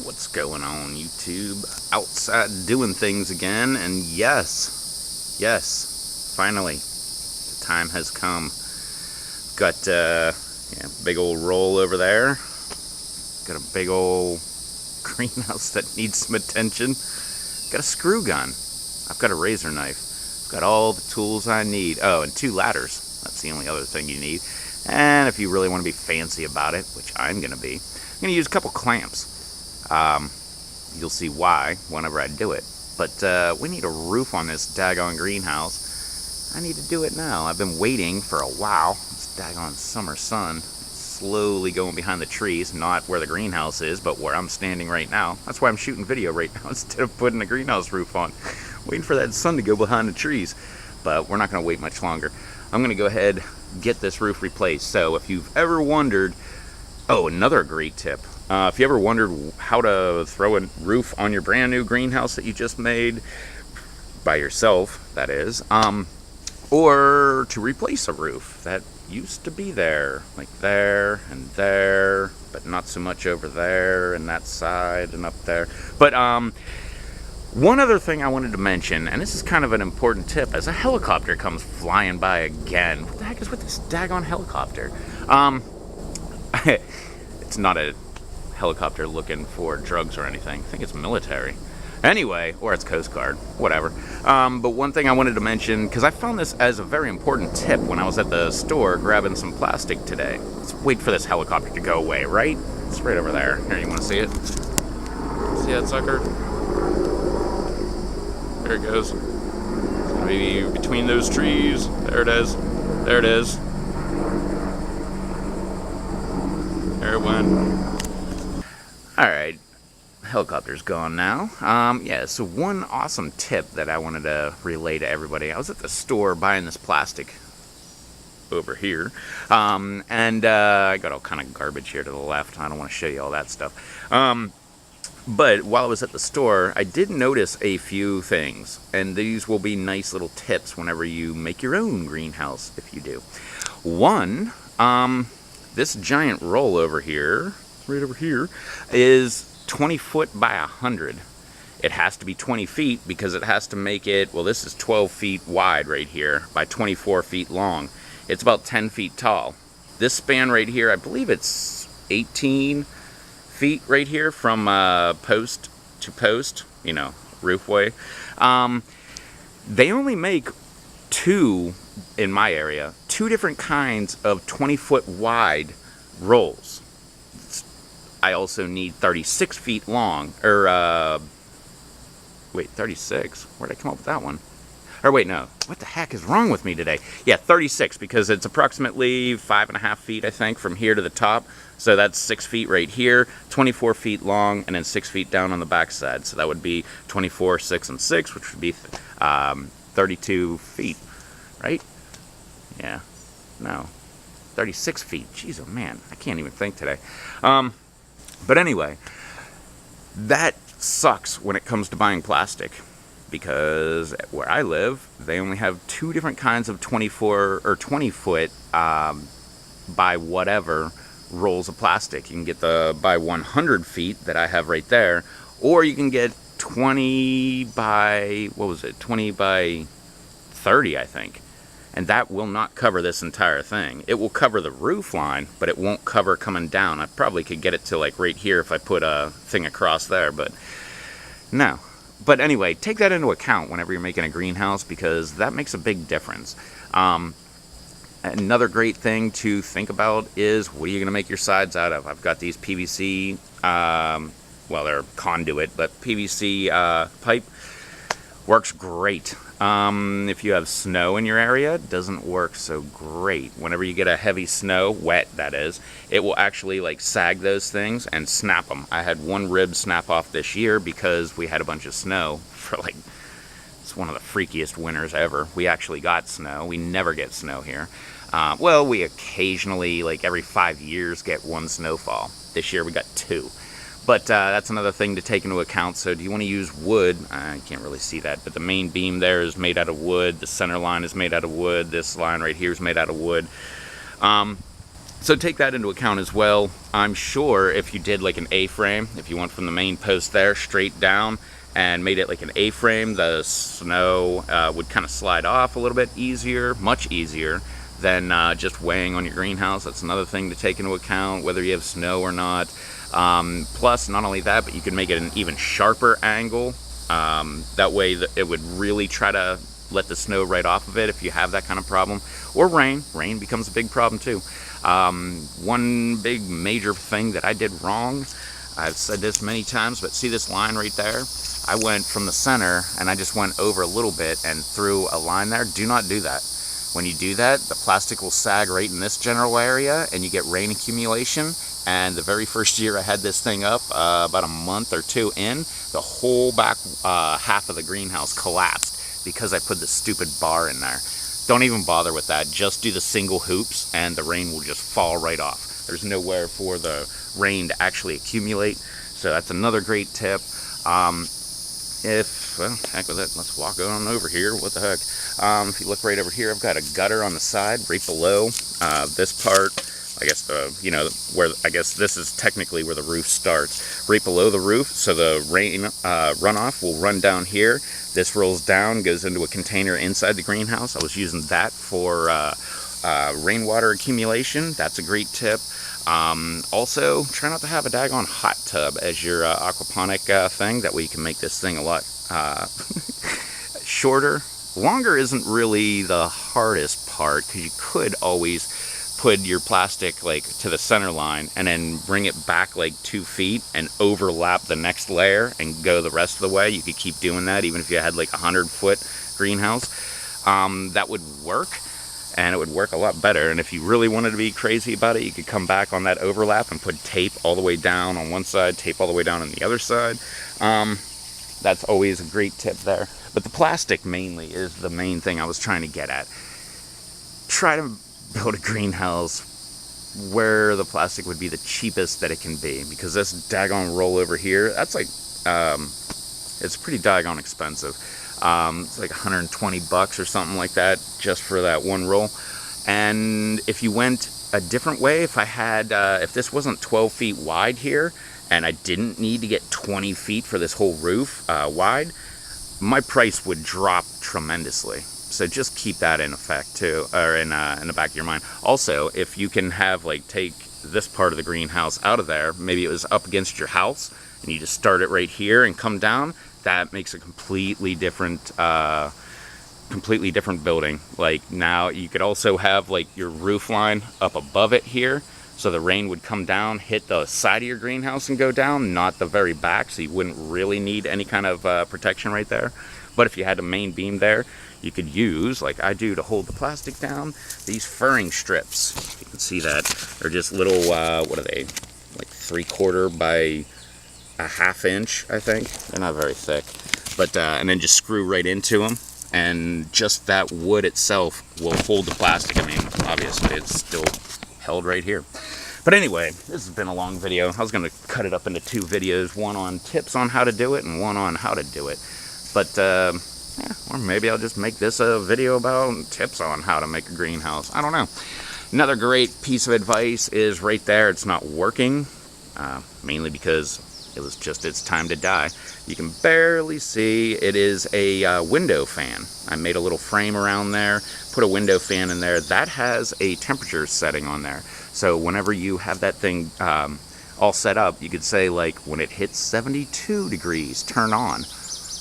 What's going on, YouTube? Outside doing things again, and yes, finally, the time has come. Got big old roll over there. Got a big old greenhouse that needs some attention. Got a screw gun. I've got a razor knife. I've got all the tools I need. Oh, and 2 ladders. That's the only other thing you need. And if you really want to be fancy about it, which I'm going to be, I'm going to use a couple clamps. You'll see why whenever I do it. But we need a roof on this daggone greenhouse. I need to do it now. I've been waiting for a while. This daggone summer sun slowly going behind the trees, not where the greenhouse is, but where I'm standing right now. That's why I'm shooting video right now instead of putting a greenhouse roof on. Waiting for that sun to go behind the trees. But we're not going to wait much longer. I'm going to go ahead and get this roof replaced. So if you've ever wondered, oh, another great tip. If you ever wondered how to throw a roof on your brand new greenhouse that you just made, by yourself, that is, or to replace a roof that used to be there, like there and there, but not so much over there and that side and up there. But one other thing I wanted to mention, and this is kind of an important tip, as a helicopter comes flying by again. What the heck is with this daggone helicopter? It's not a helicopter looking for drugs or anything. I think it's military. Anyway, or it's Coast Guard, whatever. But one thing I wanted to mention, because I found this as a very important tip when I was at the store grabbing some plastic today. Let's wait for this helicopter to go away, right? It's right over there. Here, you want to see it? See that sucker? There it goes. It's going to be between those trees. There it is. There it is. There it went. Alright, helicopter's gone now. So one awesome tip that I wanted to relay to everybody. I was at the store buying this plastic over here, and I got all kind of garbage here to the left. I don't want to show you all that stuff. But while I was at the store, I did notice a few things, and these will be nice little tips whenever you make your own greenhouse, if you do. One, this giant roll over here, right over here, is 20 foot by 100. It has to be 20 feet because it has to make it, well, this is 12 feet wide right here by 24 feet long. It's about 10 feet tall. This span right here, I believe it's 18 feet right here from post to post, roofway. They only make two, in my area, 2 different kinds of 20 foot wide rolls. I also need 36 feet long, or, wait, 36? Where'd I come up with that one? Or wait, no. What the heck is wrong with me today? Yeah, 36, because it's approximately 5.5 feet, I think, from here to the top. So that's 6 feet right here, 24 feet long, and then 6 feet down on the back side. So that would be 24, 6, and 6, which would be 32 feet, right? Yeah, no. 36 feet. Jeez, oh man, I can't even think today. But anyway, that sucks when it comes to buying plastic, because where I live, they only have 2 different kinds of 24 or 20 foot by whatever rolls of plastic. You can get the by 100 feet that I have right there, or you can get 20 by, 20 by 30, I think. And that will not cover this entire thing. It will cover the roof line, but it won't cover coming down. I probably could get it to like right here if I put a thing across there, but no. But anyway, take that into account whenever you're making a greenhouse, because that makes a big difference. Another great thing to think about is, what are you going to make your sides out of? I've got these PVC, well, they're conduit, but PVC pipe. Works great. If you have snow in your area, it doesn't work so great. Whenever you get a heavy snow, wet that is, it will actually like sag those things and snap them. I had one rib snap off this year because we had a bunch of snow for like, it's one of the freakiest winters ever. We actually got snow. We never get snow here. Well, we occasionally, like every 5 years, get one snowfall. This year we got 2. But that's another thing to take into account. So do you want to use wood? I can't really see that, but the main beam there is made out of wood. The center line is made out of wood. This line right here is made out of wood. So take that into account as well. I'm sure if you did like an A-frame, if you went from the main post there straight down and made it like an A-frame, the snow would kind of slide off a little bit easier, much easier than just weighing on your greenhouse. That's another thing to take into account, whether you have snow or not. Plus, not only that, but you can make it an even sharper angle. That way it would really try to let the snow right off of it if you have that kind of problem. Or rain. Rain becomes a big problem too. One big major thing that I did wrong, I've said this many times, but see this line right there? I went from the center and I just went over a little bit and threw a line there. Do not do that. When you do that, the plastic will sag right in this general area and you get rain accumulation. And the very first year I had this thing up, about a month or two in, the whole back half of the greenhouse collapsed because I put the stupid bar in there. Don't even bother with that. Just do the single hoops and the rain will just fall right off. There's nowhere for the rain to actually accumulate. So that's another great tip. Well, heck with it, let's walk on over here. What the heck? If you look right over here, I've got a gutter on the side right below this part. I guess I guess this is technically where the roof starts, right below the roof. So the rain runoff will run down here. This rolls down, goes into a container inside the greenhouse. I was using that for rainwater accumulation. That's a great tip. Also, try not to have a daggone hot tub as your aquaponic thing. That way you can make this thing a lot shorter. Longer isn't really the hardest part, because you could always put your plastic like to the center line and then bring it back like 2 feet and overlap the next layer and go the rest of the way. You could keep doing that even if you had like a 100-foot greenhouse. That would work, and it would work a lot better. And if you really wanted to be crazy about it, you could come back on that overlap and put tape all the way down on one side, tape all the way down on the other side. That's always a great tip there. But the plastic mainly is the main thing I was trying to get at. Try to build a greenhouse where the plastic would be the cheapest that it can be, because this daggone roll over here, that's like it's pretty daggone expensive. It's like 120 bucks or something like that just for that one roll. And if you went a different way, if I had if this wasn't 12 feet wide here and I didn't need to get 20 feet for this whole roof wide, my price would drop tremendously. So just keep that in effect too, or in the back of your mind. Also, if you can have like take this part of the greenhouse out of there, maybe it was up against your house, and you just start it right here and come down. That makes a completely different building. Like now, you could also have like your roof line up above it here, so the rain would come down, hit the side of your greenhouse and go down, not the very back. So you wouldn't really need any kind of protection right there. But if you had a main beam there, you could use, like I do to hold the plastic down, these furring strips. You can see that. They're just little, what are they? Like 3/4 by a 1/2 inch, I think. They're not very thick. But, and then just screw right into them. And just that wood itself will hold the plastic. I mean, obviously it's still held right here. But anyway, this has been a long video. I was going to cut it up into 2 videos, one on tips on how to do it and one on how to do it. But, yeah, or maybe I'll just make this a video about tips on how to make a greenhouse. I don't know. Another great piece of advice is right there. It's not working, mainly because it was just its time to die. You can barely see. It is a window fan. I made a little frame around there, put a window fan in there. That has a temperature setting on there. So whenever you have that thing all set up, you could say, like, when it hits 72 degrees, turn on.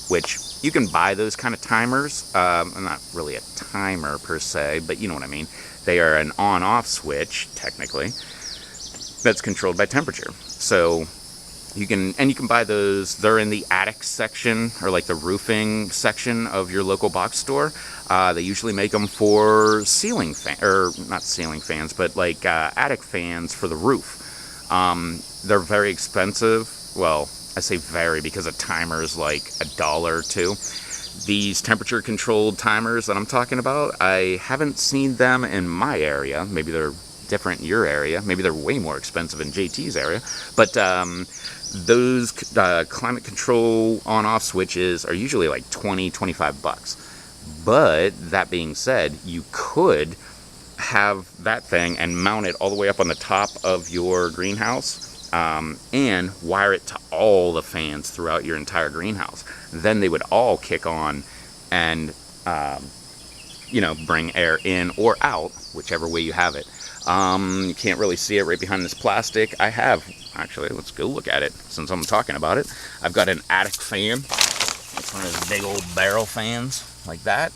Which you can buy those kind of timers. Not really a timer per se, but you know what I mean. They are an on-off switch, technically, that's controlled by temperature. So you can buy those. They're in the attic section, or like the roofing section of your local box store. They usually make them for ceiling fan, or not ceiling fans, but like attic fans for the roof. They're very expensive. Well, I say very because a timer is like $1 or $2. These temperature controlled timers that I'm talking about, I haven't seen them in my area. Maybe they're different in your area. Maybe they're way more expensive in JT's area. But those climate control on-off switches are usually like 20, 25 bucks. But that being said, you could have that thing and mount it all the way up on the top of your greenhouse, and wire it to all the fans throughout your entire greenhouse. Then they would all kick on and bring air in or out, whichever way you have it. You can't really see it right behind this plastic. I have, actually, let's go look at it since I'm talking about it. I've got an attic fan. It's one of those big old barrel fans like that.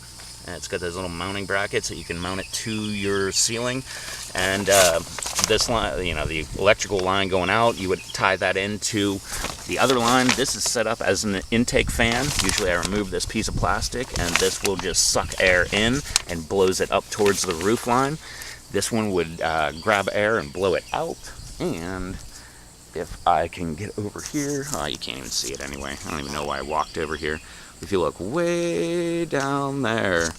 And it's got those little mounting brackets so you can mount it to your ceiling. And this line, the electrical line going out, you would tie that into the other line. This is set up as an intake fan. Usually I remove this piece of plastic, and this will just suck air in and blows it up towards the roof line. This one would grab air and blow it out. And if I can get over here, oh, you can't even see it anyway. I don't even know why I walked over here. If you look way down there,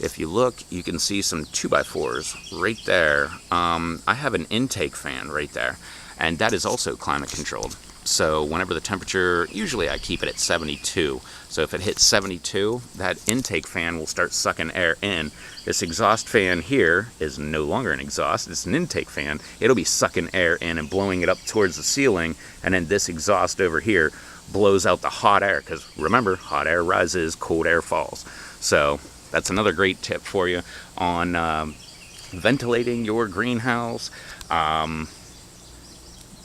if you look, you can see some 2x4s right there. I have an intake fan right there, and that is also climate controlled. So whenever the temperature, usually I keep it at 72. So if it hits 72, that intake fan will start sucking air in. This exhaust fan here is no longer an exhaust, it's an intake fan. It'll be sucking air in and blowing it up towards the ceiling, and then this exhaust over here blows out the hot air, because remember, hot air rises, cold air falls. So that's another great tip for you on ventilating your greenhouse.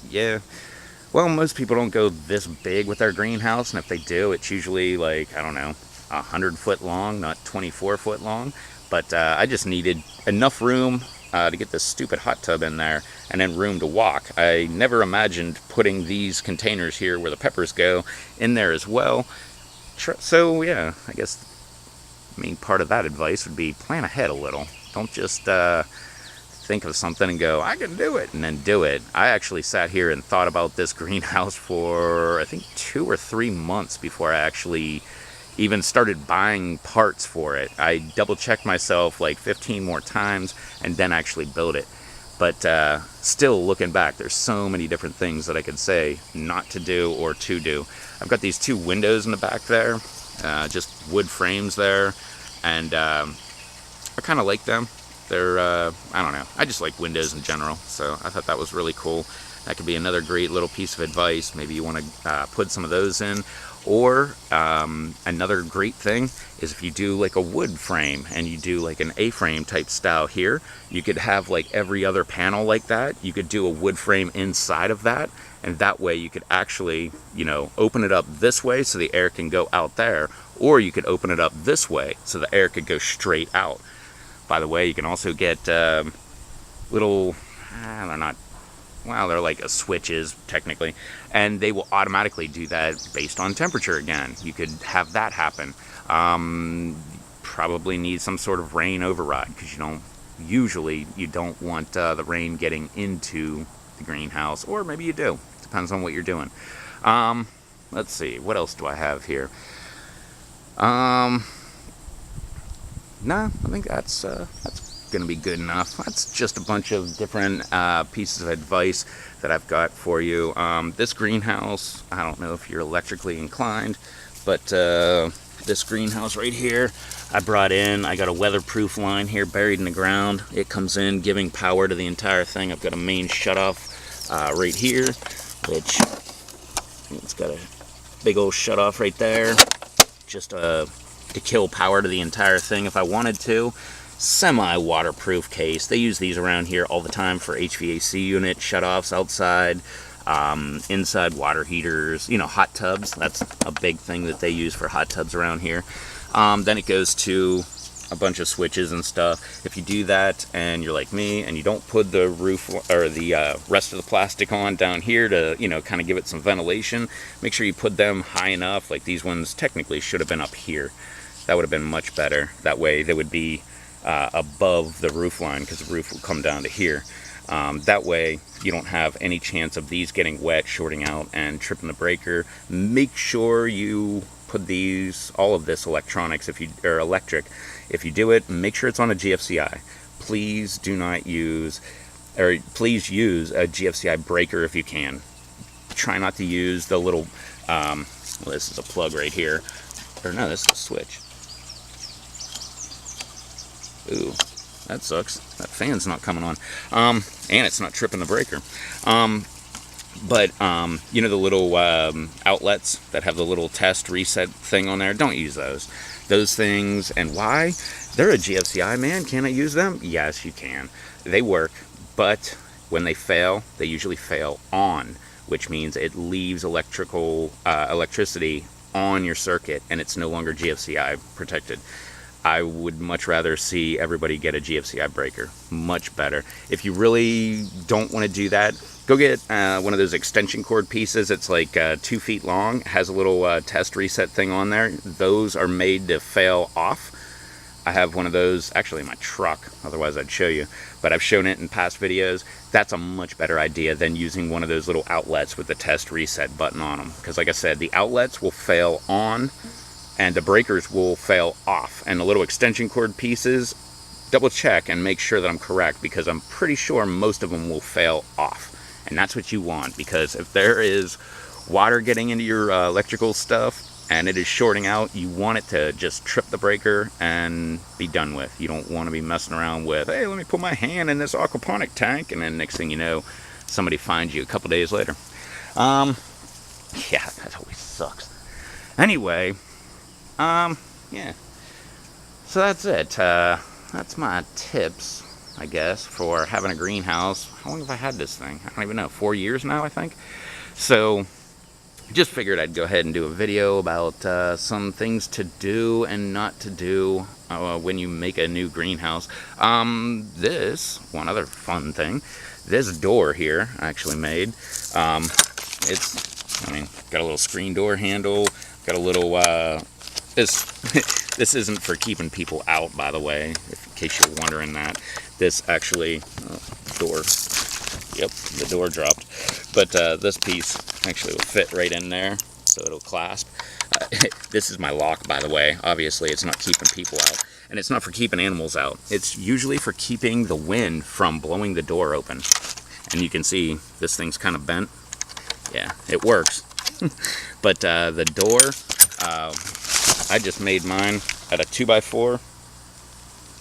Yeah. Well, most people don't go this big with their greenhouse, and if they do, it's usually like, I don't know, 100 foot long, not 24 foot long. But I just needed enough room to get this stupid hot tub in there, and then room to walk. I never imagined putting these containers here where the peppers go in there as well. So yeah, I guess part of that advice would be plan ahead a little. Don't just think of something and go, I can do it, and then do it. I actually sat here and thought about this greenhouse for I think 2 or 3 months before I actually even started buying parts for it. I double checked myself like 15 more times and then actually built it. But still, looking back, there's so many different things that I could say not to do or to do. I've got these 2 windows in the back there, just wood frames there, and I kind of like them. They're, I don't know, I just like windows in general, so I thought that was really cool. That could be another great little piece of advice. Maybe you want to put some of those in. Or another great thing is if you do like a wood frame and you do like an A-frame type style here, you could have like every other panel like that. You could do a wood frame inside of that, and that way you could actually, open it up this way so the air can go out there, or you could open it up this way so the air could go straight out. By the way, you can also get little, they're not, well, they're like switches technically, and they will automatically do that based on temperature again. You could have that happen. Probably need some sort of rain override, because you don't want the rain getting into the greenhouse, or maybe you do. Depends on what you're doing. Let's see, what else do I have here? No, I think that's gonna be good enough. That's just a bunch of different pieces of advice that I've got for you. This greenhouse, I don't know if you're electrically inclined, but this greenhouse right here, I brought in, I got a weatherproof line here buried in the ground. It comes in giving power to the entire thing. I've got a main shutoff right here, which it's got a big old shutoff right there, just to kill power to the entire thing if I wanted to. Semi-waterproof case. They use these around here all the time for HVAC unit shutoffs outside, inside water heaters, hot tubs. That's a big thing that they use for hot tubs around here. Then it goes to a bunch of switches and stuff. If you do that and you're like me and you don't put the roof or the rest of the plastic on down here to kind of give it some ventilation, make sure you put them high enough. Like these ones technically should have been up here. That would have been much better. That way they would be above the roof line, because the roof will come down to here. That way you don't have any chance of these getting wet, shorting out, and tripping the breaker. Make sure you put all of this electronics, electric, if you do it, make sure it's on a GFCI. Please do not use, or please use a GFCI breaker if you can. Try not to use the little, well, this is a plug right here, or no, this is a switch. Ooh, that sucks. That fan's not coming on. And it's not tripping the breaker. But you know the little outlets that have the little test reset thing on there? Don't use those. Those things, and why? They're a GFCI, man. Can I use them? Yes, you can. They work, but when they fail, they usually fail on, which means it leaves electricity on your circuit, and it's no longer GFCI protected. I would much rather see everybody get a GFCI breaker. Much better. If you really don't want to do that, go get one of those extension cord pieces. It's like 2 feet long. Has a little test reset thing on there. Those are made to fail off. I have one of those actually in my truck. Otherwise I'd show you. But I've shown it in past videos. That's a much better idea than using one of those little outlets with the test reset button on them. Because like I said, the outlets will fail on and the breakers will fail off. And the little extension cord pieces, double check and make sure that I'm correct, because I'm pretty sure most of them will fail off. And that's what you want, because if there is water getting into your electrical stuff and it is shorting out, you want it to just trip the breaker and be done with. You don't want to be messing around with, hey, let me put my hand in this aquaponic tank, and then next thing you know, somebody finds you a couple days later. Yeah, that always sucks. Anyway, yeah. So that's it. That's my tips, I guess, for having a greenhouse. How long have I had this thing? I don't even know. 4 years now, I think. So just figured I'd go ahead and do a video about some things to do and not to do when you make a new greenhouse. This, one other fun thing, this door here I actually made. It's, I mean, got a little screen door handle, got a little, this isn't for keeping people out, by the way, in case you're wondering that. This actually, door, yep, the door dropped. But this piece actually will fit right in there, so it'll clasp. This is my lock, by the way. Obviously, it's not keeping people out. And it's not for keeping animals out. It's usually for keeping the wind from blowing the door open. And you can see this thing's kind of bent. Yeah, it works. But the door, I just made mine out of 2x4.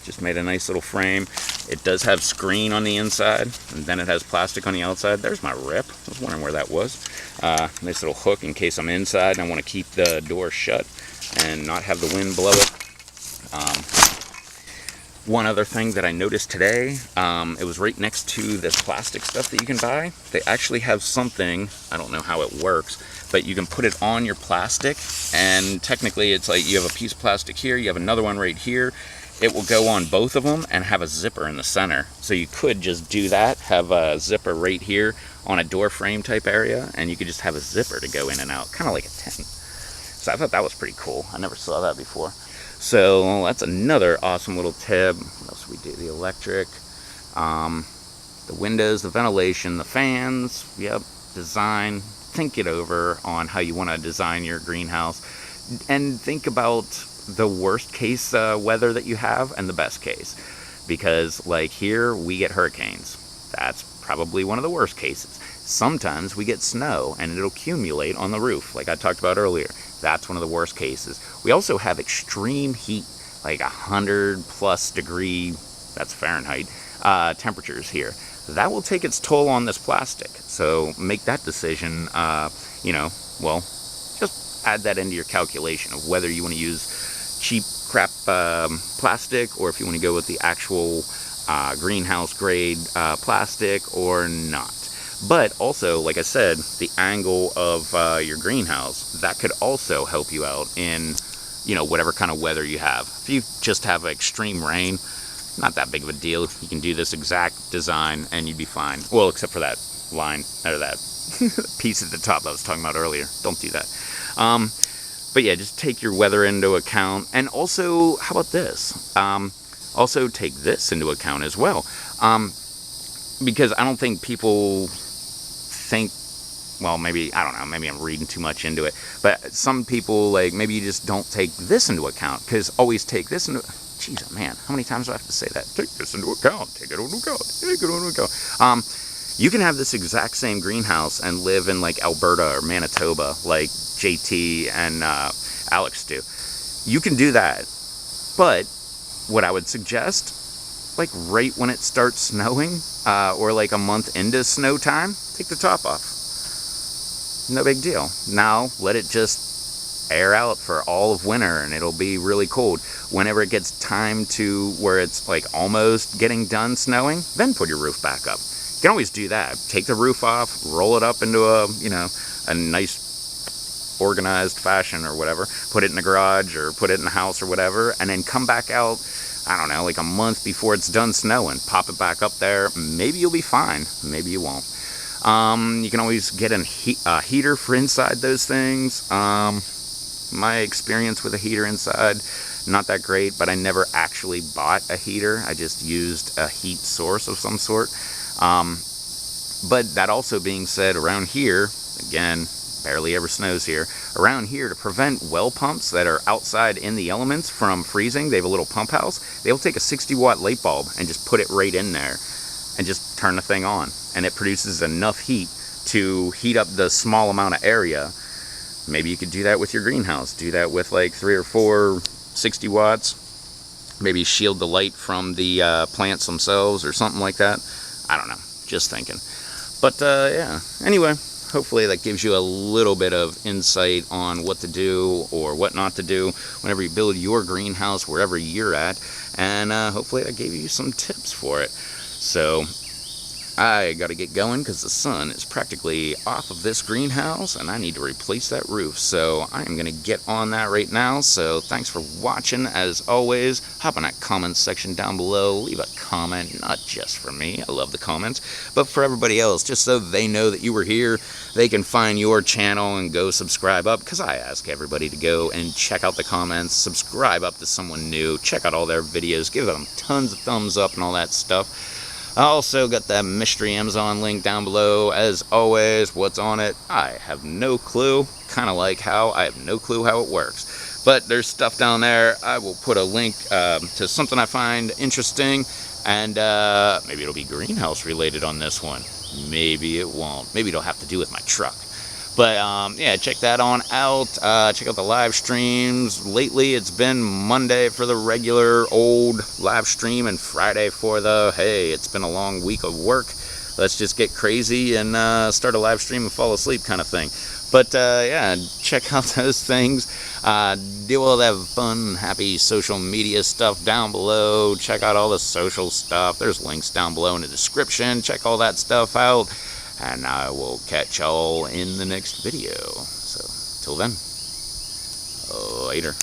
Just made a nice little frame. It does have screen on the inside, and then it has plastic on the outside. There's my rip. I was wondering where that was. Nice little hook in case I'm inside and I want to keep the door shut and not have the wind blow it. One other thing that I noticed today, it was right next to this plastic stuff that you can buy. They actually have something, I don't know how it works, but you can put it on your plastic, and technically it's like you have a piece of plastic here, you have another one right here. It will go on both of them and have a zipper in the center. So you could just do that, have a zipper right here on a door frame type area, and you could just have a zipper to go in and out, kind of like a tent. So I thought that was pretty cool. I never saw that before. So that's another awesome little tip. What else we do? The electric, the windows, the ventilation, the fans, yep, design. Think it over on how you want to design your greenhouse, and think about the worst case weather that you have and the best case, because like here we get hurricanes. That's probably one of the worst cases. Sometimes we get snow and it'll accumulate on the roof, like I talked about earlier. That's one of the worst cases. We also have extreme heat, like 100+ degree, that's Fahrenheit, temperatures here. That will take its toll on this plastic. So make that decision, you know, well, just add that into your calculation of whether you want to use cheap crap plastic, or if you want to go with the actual greenhouse grade plastic or not. But also, like I said, the angle of your greenhouse, that could also help you out in, you know, whatever kind of weather you have. If you just have extreme rain, not that big of a deal. You can do this exact design and you'd be fine. Well, except for that line, or that piece at the top I was talking about earlier. Don't do that. But yeah, just take your weather into account. And also, how about this? Also take this into account as well. Because I don't think people think, well, maybe, I don't know, maybe I'm reading too much into it. But some people, like, maybe you just don't take this into account. Because always take this into, jeez, man, how many times do I have to say that? Take this into account, take it into account, take it into account. You can have this exact same greenhouse and live in like Alberta or Manitoba, like JT and Alex do. You can do that, but what I would suggest like right when it starts snowing, or like a month into snow time, take the top off. No big deal. Now let it just air out for all of winter, and it'll be really cold. Whenever it gets time to where it's like almost getting done snowing, then put your roof back up. You can always do that. Take the roof off, roll it up into a, you know, a nice organized fashion or whatever, put it in the garage or put it in the house or whatever, and then come back out, I don't know, like a month before it's done snowing, pop it back up there. Maybe you'll be fine, maybe you won't. You can always get a heater for inside those things. My experience with a heater inside, not that great, but I never actually bought a heater. I just used a heat source of some sort. But that also being said, around here, again, barely ever snows here, around here, to prevent well pumps that are outside in the elements from freezing, they have a little pump house. They'll take a 60-watt light bulb and just put it right in there and just turn the thing on, and it produces enough heat to heat up the small amount of area. Maybe you could do that with your greenhouse. Do that with like 3 or 4 60 watts. Maybe shield the light from the plants themselves or something like that. I don't know, just thinking. But yeah, anyway, hopefully that gives you a little bit of insight on what to do or what not to do whenever you build your greenhouse wherever you're at, and hopefully that gave you some tips for it. So I gotta get going because the sun is practically off of this greenhouse and I need to replace that roof. So I am gonna get on that right now. So thanks for watching. As always, hop in that comments section down below, leave a comment, not just for me, I love the comments, but for everybody else, just so they know that you were here. They can find your channel and go subscribe up, because I ask everybody to go and check out the comments, subscribe up to someone new, check out all their videos, give them tons of thumbs up and all that stuff. I also got that mystery Amazon link down below. As always, what's on it? I have no clue. Kind of like how I have no clue how it works. But there's stuff down there. I will put a link to something I find interesting, and maybe it'll be greenhouse related on this one. Maybe it won't. Maybe it'll have to do with my truck. But yeah, check that on out. Check out the live streams. Lately, it's been Monday for the regular old live stream and Friday for the, hey, it's been a long week of work, let's just get crazy and start a live stream and fall asleep kind of thing. But yeah, check out those things. Do all that fun, happy social media stuff down below. Check out all the social stuff. There's links down below in the description. Check all that stuff out. And I will catch y'all in the next video. So, till then, later.